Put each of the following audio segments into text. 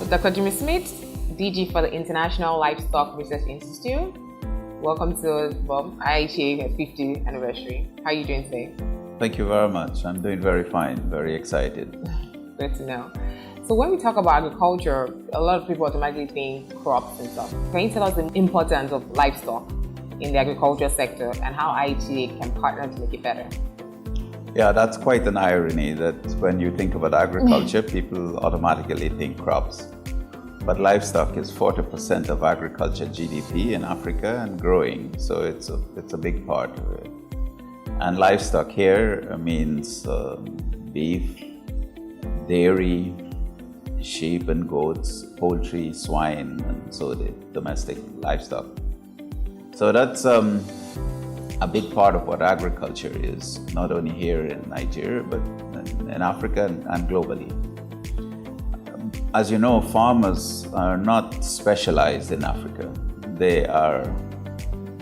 Dr. Jimmy Smith, DG for the International Livestock Research Institute. Welcome to IITA 50th anniversary. How are you doing today? Thank you very much. I'm doing very fine, very excited. Good to know. So when we talk about agriculture, a lot of people automatically think crops and stuff. Can you tell us the importance of livestock in the agriculture sector and how IITA can partner to make it better? Yeah, that's quite an irony that when you think about agriculture, people automatically think crops. But livestock is 40% of agriculture GDP in Africa and growing, so it's a big part of it. And livestock here means beef, dairy, sheep and goats, poultry, swine, and so the domestic livestock. So that's a big part of what agriculture is, not only here in Nigeria, but in Africa and globally. As you know, farmers are not specialized in Africa. They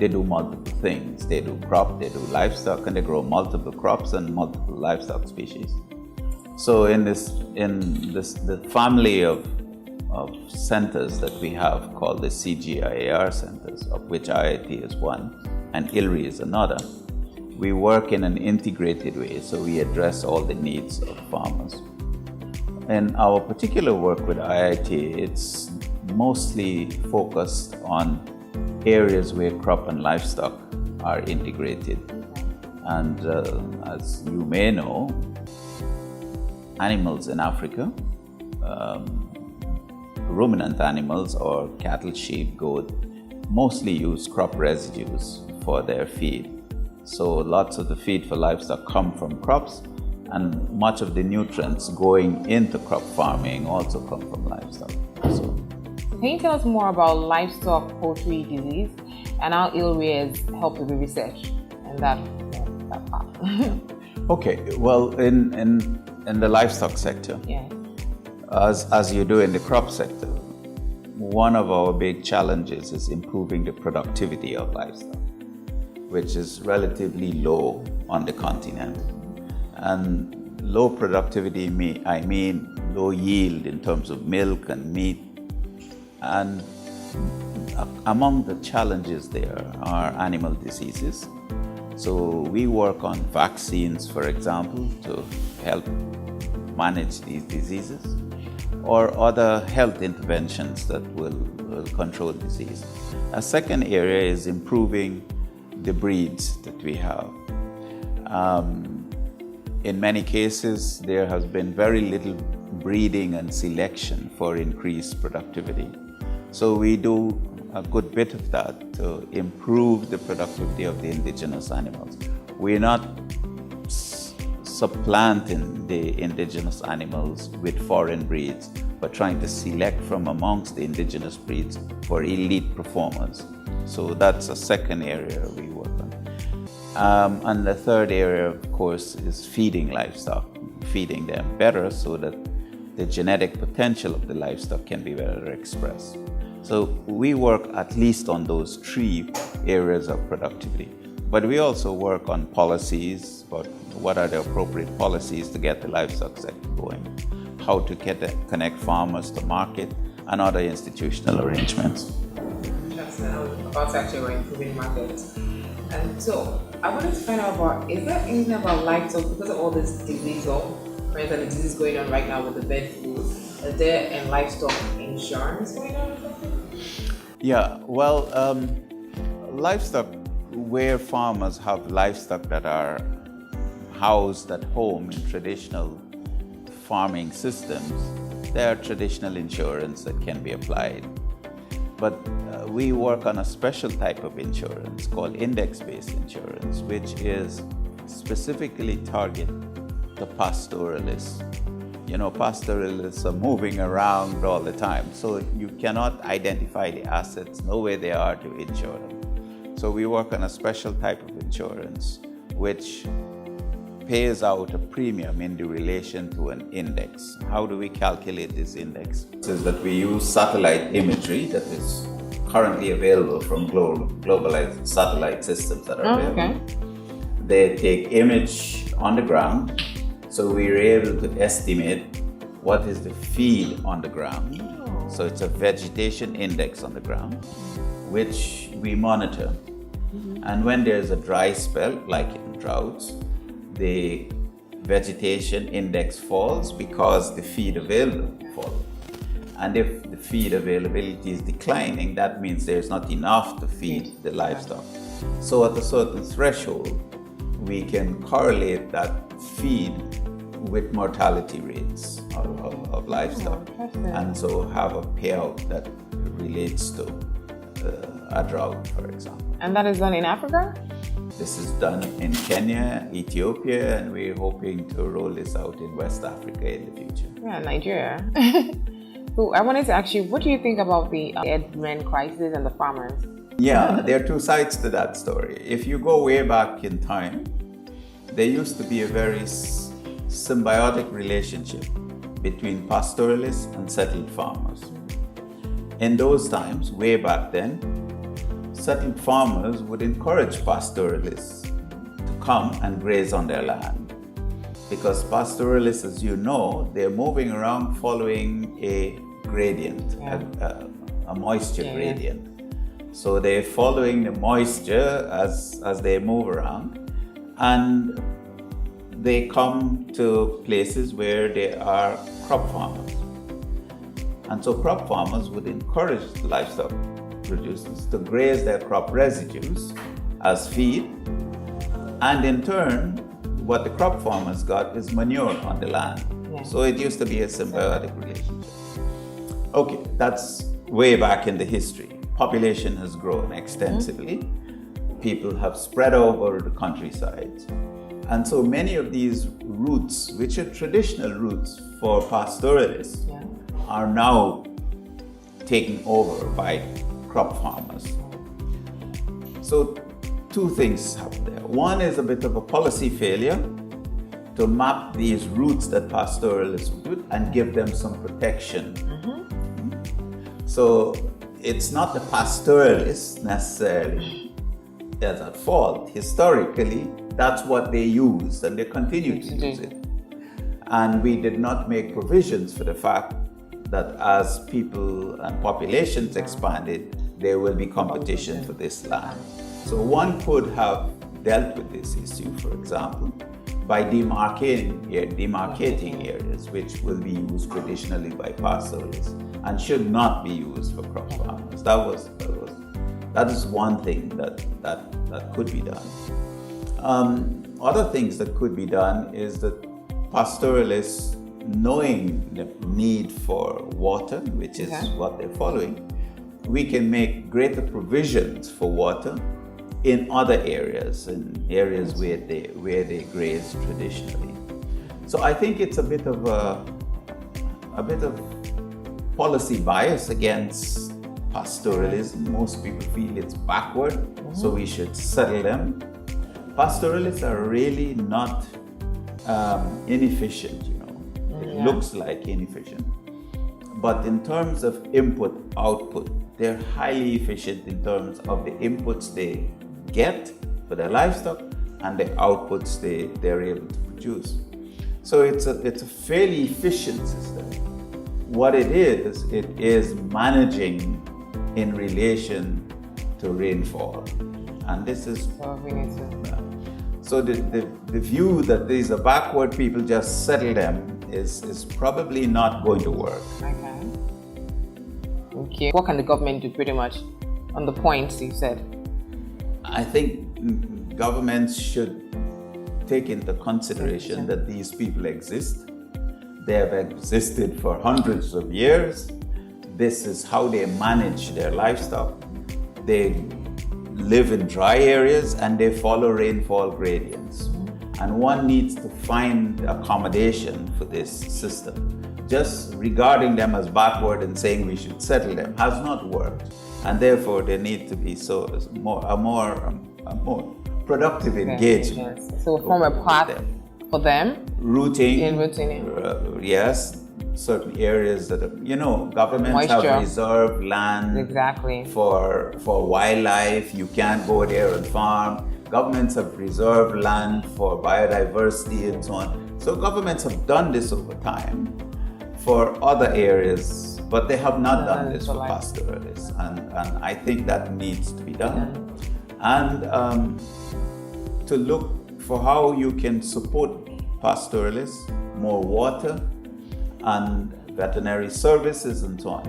do multiple things. They do crop, they do livestock, and they grow multiple crops and multiple livestock species. So the family of centers that we have called the CGIAR centers, of which IIT is one and ILRI is another, we work in an integrated way, so we address all the needs of farmers. In our particular work with IIT, it's mostly focused on areas where crop and livestock are integrated. And as you may know, animals in Africa, ruminant animals or cattle, sheep, goat, mostly use crop residues for their feed. So lots of the feed for livestock come from crops, and much of the nutrients going into crop farming also come from livestock. So, can you tell us more about livestock poultry disease and how ILRI has helped with the research and that part? Okay, well, in the livestock sector, yeah, as you do in the crop sector, one of our big challenges is improving the productivity of livestock, which is relatively low on the continent. And low productivity, I mean low yield in terms of milk and meat. And among the challenges there are animal diseases. So we work on vaccines, for example, to help manage these diseases, or other health interventions that will control disease. A second area is improving the breeds that we have. In many cases, there has been very little breeding and selection for increased productivity. So we do a good bit of that to improve the productivity of the indigenous animals. We're not supplanting the indigenous animals with foreign breeds, but trying to select from amongst the indigenous breeds for elite performers. So that's a second area we work on. And the third area, of course, is feeding livestock, feeding them better so that the genetic potential of the livestock can be better expressed. So we work at least on those three areas of productivity. But we also work on policies, about what are the appropriate policies to get the livestock sector going, how to connect farmers to market, and other institutional arrangements. That's about actually improving markets. And so I wanted to find out about, is there anything about livestock, because of all this disease, or for instance, the disease going on right now with the bird flu, is there a livestock insurance going on or something? Yeah, well, livestock, where farmers have livestock that are housed at home in traditional farming systems, there are traditional insurance that can be applied. But we work on a special type of insurance called index-based insurance, which is specifically targeted to pastoralists. You know, pastoralists are moving around all the time, so you cannot identify the assets, know where they are to insure them. So we work on a special type of insurance which pays out a premium in the relation to an index. How do we calculate this index? It says that we use satellite imagery that is currently available from globalized satellite systems that are available. Okay. They take image on the ground, so we're able to estimate what is the feed on the ground So it's a vegetation index on the ground, which we monitor. And when there's a dry spell, like in droughts, the vegetation index falls because the feed available falls. And if the feed availability is declining, that means there's not enough to feed the livestock. So at a certain threshold, we can correlate that feed with mortality rates of livestock, and so have a payout that relates to a drought, for example. And that is done in Africa? This is done in Kenya, Ethiopia, and we're hoping to roll this out in West Africa in the future. Yeah, Nigeria. So I wanted to ask you, what do you think about the herdsmen crisis and the farmers? Yeah, there are two sides to that story. If you go way back in time, there used to be a very symbiotic relationship between pastoralists and settled farmers. In those times, way back then, settled farmers would encourage pastoralists to come and graze on their land. Because pastoralists, as you know, they're moving around following a gradient, a moisture gradient. So they're following the moisture as they move around, and they come to places where there are crop farmers. And so crop farmers would encourage livestock producers to graze their crop residues as feed, and in turn, what the crop farmers got is manure on the land. So it used to be a symbiotic relationship. Okay, that's way back in the history. Population has grown extensively. People have spread over the countryside. And so many of these routes, which are traditional routes for pastoralists, are now taken over by crop farmers. So two things happen there. One is a bit of a policy failure to map these routes that pastoralists would do and give them some protection. So it's not the pastoralists necessarily that's at fault. Historically, that's what they used and they continue to use it. And we did not make provisions for the fact that as people and populations expanded, there will be competition for this land. So one could have dealt with this issue, for example, by demarcating areas which will be used traditionally by pastoralists and should not be used for crop farmers. That is one thing that could be done. Other things that could be done is that pastoralists, knowing the need for water, which is what they're following, we can make greater provisions for water in other areas, in areas where they graze traditionally. So I think it's a bit of policy bias against pastoralism. Most people feel it's backward, so we should settle them. Pastoralists are really not inefficient, It looks like inefficient. But in terms of input, output, they're highly efficient in terms of the inputs they get for their livestock and the outputs they're able to produce. So it's a fairly efficient system. What it is managing in relation to rainfall. And this is so the view that these are backward people, just settle them, is probably not going to work. Okay. What can the government do pretty much on the points you said? I think governments should take into consideration that these people exist. They have existed for hundreds of years. This is how they manage their livestock. They live in dry areas and they follow rainfall gradients. And one needs to find accommodation for this system. Just regarding them as backward and saying we should settle them has not worked. And therefore there need to be a more productive engagement. So form a path for them. Routing. Yes. Certain areas that governments have reserved land for wildlife. You can't go there and farm. Governments have reserved land for biodiversity and so on. So governments have done this over time for other areas But they have not done this for pastoralists, and I think that needs to be done. And to look for how you can support pastoralists, more water and veterinary services and so on.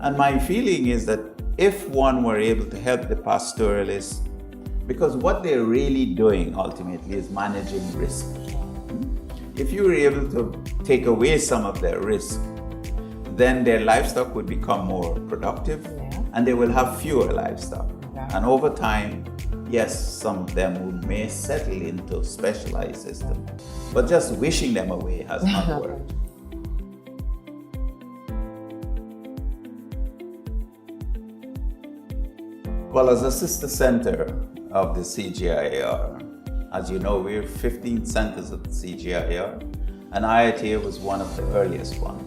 And my feeling is that if one were able to help the pastoralists, because what they're really doing ultimately is managing risk. If you were able to take away some of their risk, then their livestock would become more productive, and they will have fewer livestock. And over time, yes, some of them may settle into specialized systems, but just wishing them away has not worked. Well, as a sister center of the CGIAR, as you know, we're 15 centers at the CGIAR, and IITA was one of the earliest ones.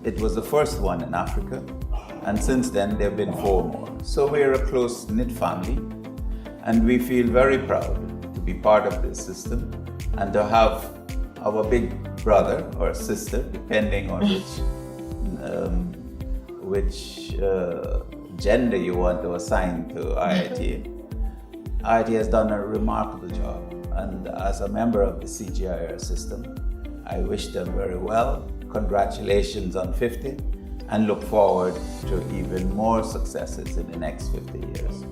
It was the first one in Africa, and since then there have been 4 more. So we're a close-knit family, and we feel very proud to be part of this system and to have our big brother or sister, depending on which gender you want to assign to IITA. IITA has done a remarkable job, and as a member of the CGIAR system, I wish them very well. Congratulations on 50, and look forward to even more successes in the next 50 years.